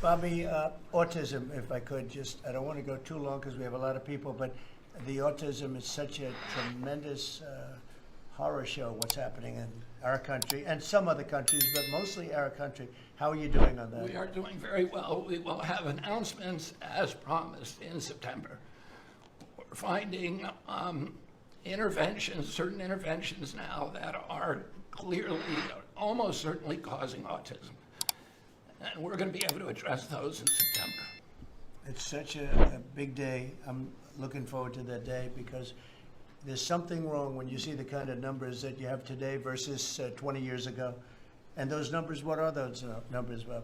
Bobby, autism, if I could just, I don't want to go too long because we have a lot of people, but the autism is such a tremendous horror show, what's happening in our country and some other countries, but mostly our country. How are you doing on that? We are doing very well. We will have announcements as promised in September. We're finding certain interventions now that are clearly, almost certainly causing autism. And we're going to be able to address those in September. It's such a big day. I'm looking forward to that day because there's something wrong when you see the kind of numbers that you have today versus 20 years ago. And those numbers, what are those numbers, Bob?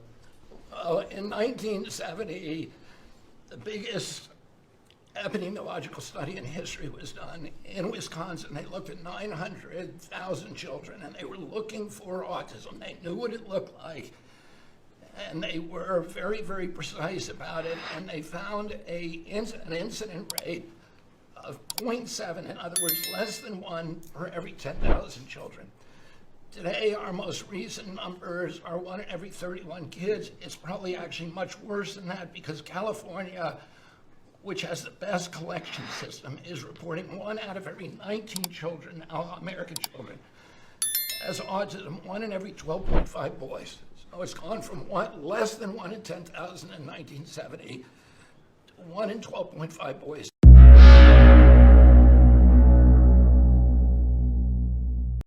In 1970, the biggest epidemiological study in history was done in Wisconsin. They looked at 900,000 children, and they were looking for autism. They knew what it looked like, and they were very, very precise about it, and they found an incident rate of 0.7, in other words, less than 1 per every 10,000 children. Today, our most recent numbers are 1 in every 31 kids. It's probably actually much worse than that because California, which has the best collection system, is reporting 1 out of every 19 children, now American children, has autism, 1 in every 12.5 boys. So it's gone from less than 1 in 10,000 in 1970 to 1 in 12.5 boys